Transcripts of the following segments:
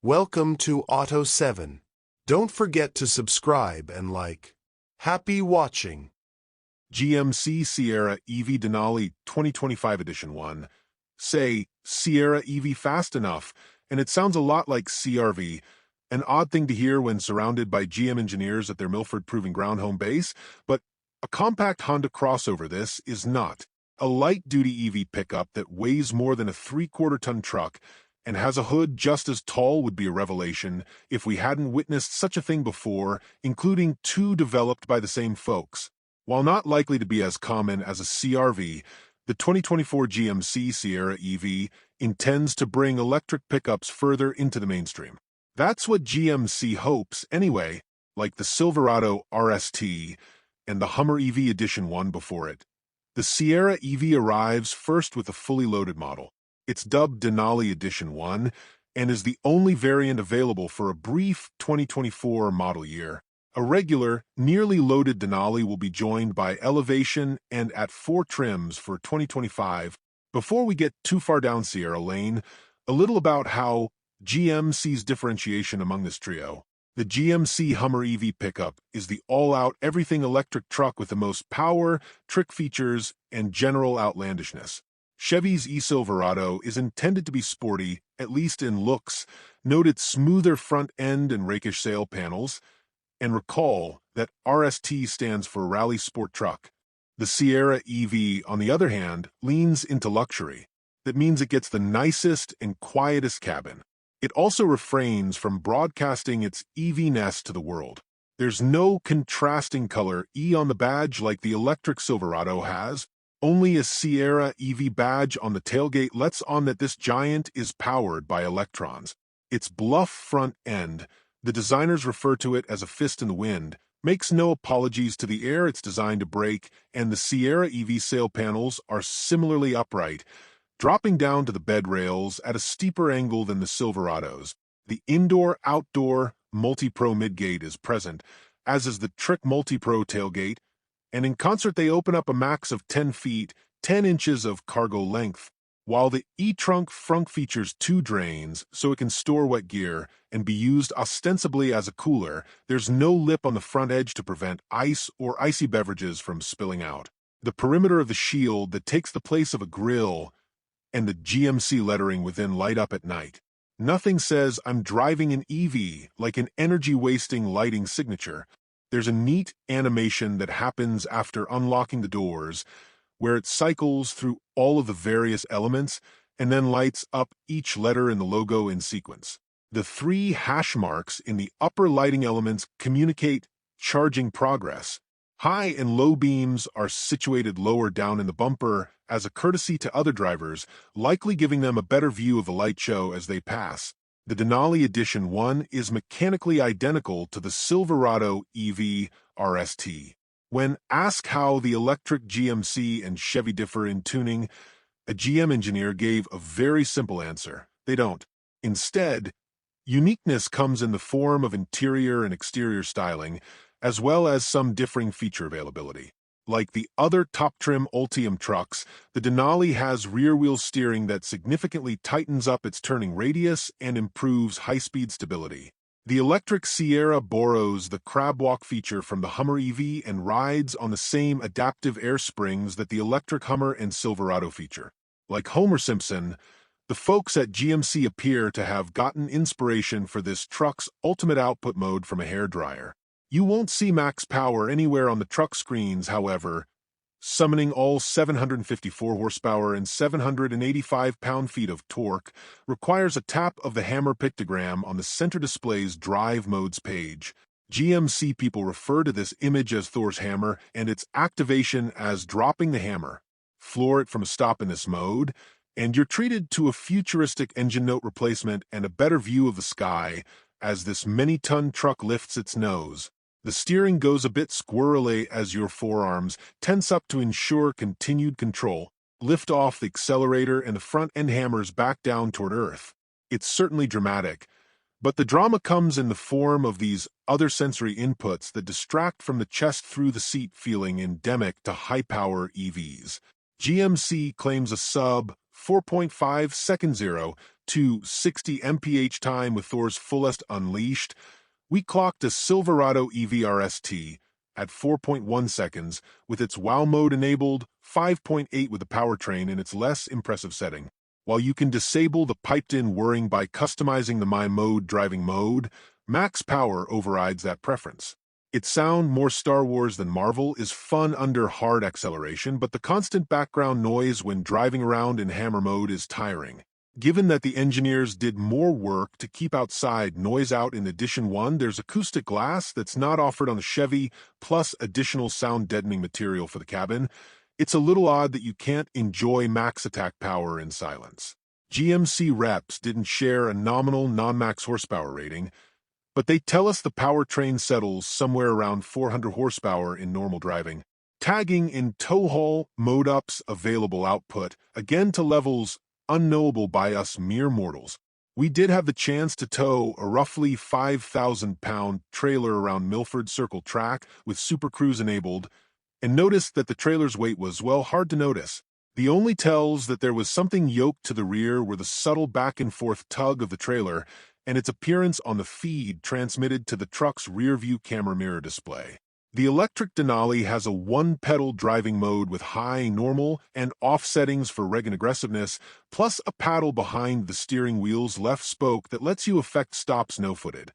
Welcome to Auto 7. Don't forget to subscribe and like. Happy watching. GMC Sierra EV Denali 2025 Edition 1. Say, Sierra EV fast enough, and it sounds a lot like CRV, an odd thing to hear when surrounded by GM engineers at their Milford Proving Ground home base, but a compact Honda crossover this is not. A light-duty EV pickup that weighs more than a 3/4-ton truck and has a hood just as tall would be a revelation if we hadn't witnessed such a thing before, including two developed by the same folks. While not likely to be as common as a CRV, the 2024 GMC Sierra EV intends to bring electric pickups further into the mainstream. That's what GMC hopes, anyway, like the Silverado RST and the Hummer EV Edition 1 before it. The Sierra EV arrives first with a fully loaded model. It's dubbed Denali Edition 1 and is the only variant available for a brief 2024 model year. A regular, nearly loaded Denali will be joined by Elevation and at 4 trims for 2025. Before we get too far down Sierra Lane, a little about how GM sees differentiation among this trio. The GMC Hummer EV pickup is the all-out everything electric truck with the most power, trick features, and general outlandishness. Chevy's e-Silverado is intended to be sporty, at least in looks. Note its smoother front end and rakish sail panels, and recall that RST stands for Rally Sport Truck. The Sierra EV, on the other hand, leans into luxury. That means it gets the nicest and quietest cabin. It also refrains from broadcasting its EV-ness to the world. There's no contrasting color E on the badge like the electric Silverado has. Only a Sierra EV badge on the tailgate lets on that this giant is powered by electrons. Its bluff front end, the designers refer to it as a fist in the wind, makes no apologies to the air it's designed to break, and the Sierra EV sail panels are similarly upright, dropping down to the bed rails at a steeper angle than the Silverados. The indoor-outdoor MultiPro MidGate is present, as is the Trick MultiPro tailgate, and in concert they open up a max of 10 feet, 10 inches of cargo length, while the eTrunk frunk features 2 drains so it can store wet gear and be used ostensibly as a cooler. There's no lip on the front edge to prevent ice or icy beverages from spilling out. The perimeter of the shield that takes the place of a grill and the GMC lettering within light up at night. Nothing says I'm driving an EV like an energy-wasting lighting signature. There's a neat animation that happens after unlocking the doors, where it cycles through all of the various elements and then lights up each letter in the logo in sequence. The 3 hash marks in the upper lighting elements communicate charging progress. High and low beams are situated lower down in the bumper as a courtesy to other drivers, likely giving them a better view of the light show as they pass. The Denali Edition 1 is mechanically identical to the Silverado EV RST. When asked how the electric GMC and Chevy differ in tuning, a GM engineer gave a very simple answer: they don't. Instead, uniqueness comes in the form of interior and exterior styling, as well as some differing feature availability. Like the other top-trim Ultium trucks, the Denali has rear-wheel steering that significantly tightens up its turning radius and improves high-speed stability. The electric Sierra borrows the CrabWalk feature from the Hummer EV and rides on the same adaptive air springs that the electric Hummer and Silverado feature. Like Homer Simpson, the folks at GMC appear to have gotten inspiration for this truck's ultimate output mode from a hairdryer. You won't see max power anywhere on the truck screens, however. Summoning all 754 horsepower and 785 pound-feet of torque requires a tap of the hammer pictogram on the center display's Drive Modes page. GMC people refer to this image as Thor's hammer and its activation as dropping the hammer. Floor it from a stop in this mode, and you're treated to a futuristic engine note replacement and a better view of the sky as this many-ton truck lifts its nose. The steering goes a bit squirrely as your forearms tense up to ensure continued control. Lift off the accelerator and the front end hammers back down toward Earth. It's certainly dramatic, but the drama comes in the form of these other sensory inputs that distract from the chest through the seat feeling endemic to high-power EVs. GMC claims a sub 4.5 second 0 to 60 mph time with Thor's fullest unleashed, we clocked a Silverado EV RST at 4.1 seconds with its WOW mode enabled, 5.8 with the powertrain in its less impressive setting. While you can disable the piped-in whirring by customizing the My Mode driving mode, max power overrides that preference. Its sound, more Star Wars than Marvel, is fun under hard acceleration, but the constant background noise when driving around in hammer mode is tiring. Given that the engineers did more work to keep outside noise out in Edition 1, there's acoustic glass that's not offered on the Chevy, plus additional sound deadening material for the cabin. It's a little odd that you can't enjoy max attack power in silence. GMC reps didn't share a nominal non-max horsepower rating, but they tell us the powertrain settles somewhere around 400 horsepower in normal driving. Tagging in tow haul mode ups available output, again to levels unknowable by us mere mortals. We did have the chance to tow a roughly 5,000-pound trailer around Milford Circle track with Super Cruise enabled, and noticed that the trailer's weight was, well, hard to notice. The only tells that there was something yoked to the rear were the subtle back-and-forth tug of the trailer and its appearance on the feed transmitted to the truck's rear-view camera mirror display. The electric Denali has a one-pedal driving mode with high, normal, and off settings for reg and aggressiveness, plus a paddle behind the steering wheel's left spoke that lets you effect stops no-footed.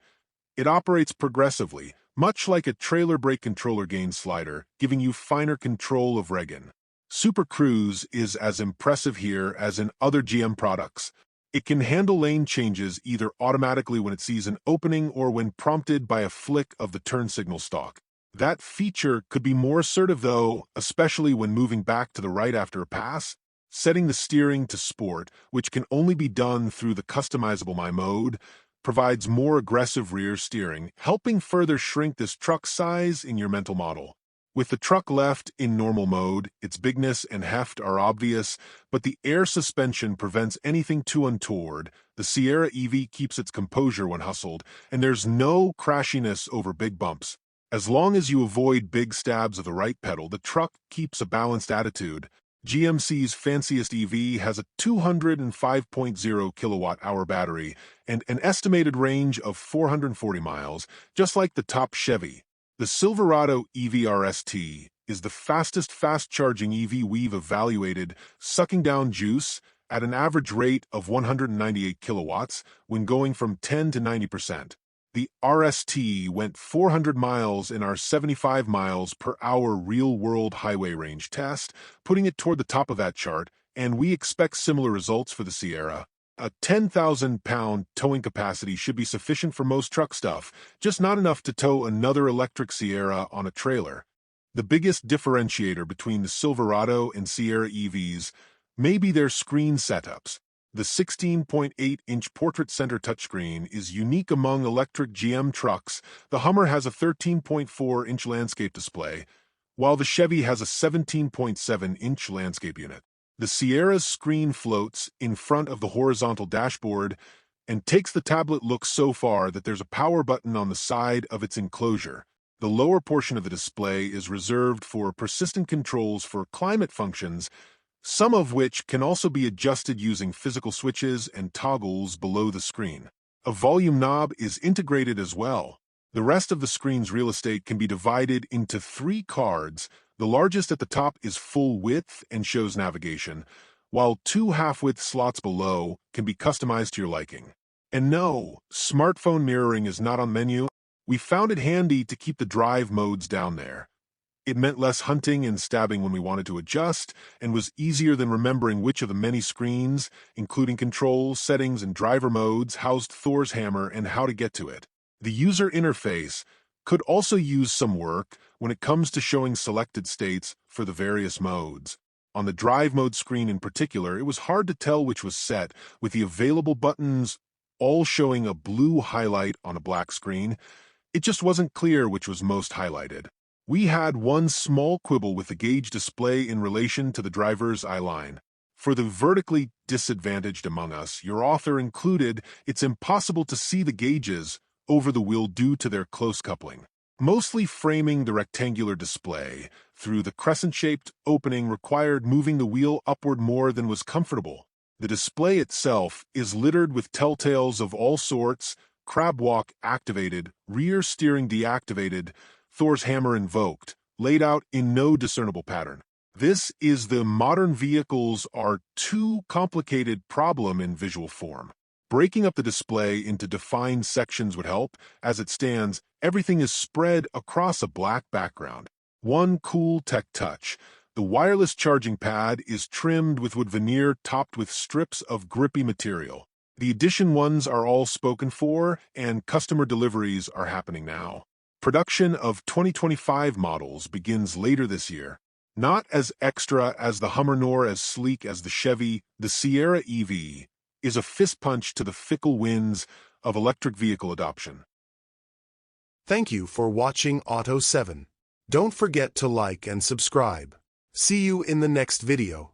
It operates progressively, much like a trailer brake controller gain slider, giving you finer control of reg-in. Super Cruise is as impressive here as in other GM products. It can handle lane changes either automatically when it sees an opening or when prompted by a flick of the turn signal stalk. That feature could be more assertive though, especially when moving back to the right after a pass. Setting the steering to Sport, which can only be done through the customizable My Mode, provides more aggressive rear steering, helping further shrink this truck size in your mental model. With the truck left in normal mode, its bigness and heft are obvious, but the air suspension prevents anything too untoward. The Sierra EV keeps its composure when hustled, and there's no crashiness over big bumps. As long as you avoid big stabs of the right pedal, the truck keeps a balanced attitude. GMC's fanciest EV has a 205.0 kilowatt-hour battery and an estimated range of 440 miles, just like the top Chevy. The Silverado EV RST is the fastest fast-charging EV we've evaluated, sucking down juice at an average rate of 198 kilowatts when going from 10 to 90%. The RST went 400 miles in our 75 miles per hour real-world highway range test, putting it toward the top of that chart, and we expect similar results for the Sierra. A 10,000-pound towing capacity should be sufficient for most truck stuff, just not enough to tow another electric Sierra on a trailer. The biggest differentiator between the Silverado and Sierra EVs may be their screen setups. The 16.8-inch portrait center touchscreen is unique among electric GM trucks. The Hummer has a 13.4-inch landscape display, while the Chevy has a 17.7-inch landscape unit. The Sierra's screen floats in front of the horizontal dashboard and takes the tablet look so far that there's a power button on the side of its enclosure. The lower portion of the display is reserved for persistent controls for climate functions, some of which can also be adjusted using physical switches and toggles below the screen. A volume knob is integrated as well. The rest of the screen's real estate can be divided into 3 cards. The largest at the top is full width and shows navigation, while 2 half-width slots below can be customized to your liking. And no, smartphone mirroring is not on menu. We found it handy to keep the drive modes down there. It meant less hunting and stabbing when we wanted to adjust, and was easier than remembering which of the many screens, including controls, settings, and driver modes, housed Thor's hammer and how to get to it. The user interface could also use some work when it comes to showing selected states for the various modes. On the drive mode screen in particular, it was hard to tell which was set, with the available buttons all showing a blue highlight on a black screen. It just wasn't clear which was most highlighted. We had one small quibble with the gauge display in relation to the driver's eye line. For the vertically disadvantaged among us, your author included, it's impossible to see the gauges over the wheel due to their close coupling, mostly framing the rectangular display. Through the crescent-shaped opening required moving the wheel upward more than was comfortable. The display itself is littered with telltales of all sorts: CrabWalk activated, rear steering deactivated, Thor's hammer invoked, laid out in no discernible pattern. This is the modern vehicles are too complicated problem in visual form. Breaking up the display into defined sections would help. As it stands, everything is spread across a black background. One cool tech touch: the wireless charging pad is trimmed with wood veneer topped with strips of grippy material. The edition ones are all spoken for, and customer deliveries are happening now. Production of 2025 models begins later this year. Not as extra as the Hummer nor as sleek as the Chevy, the Sierra EV is a fist punch to the fickle winds of electric vehicle adoption. Thank you for watching Auto 7. Don't forget to like and subscribe. See you in the next video.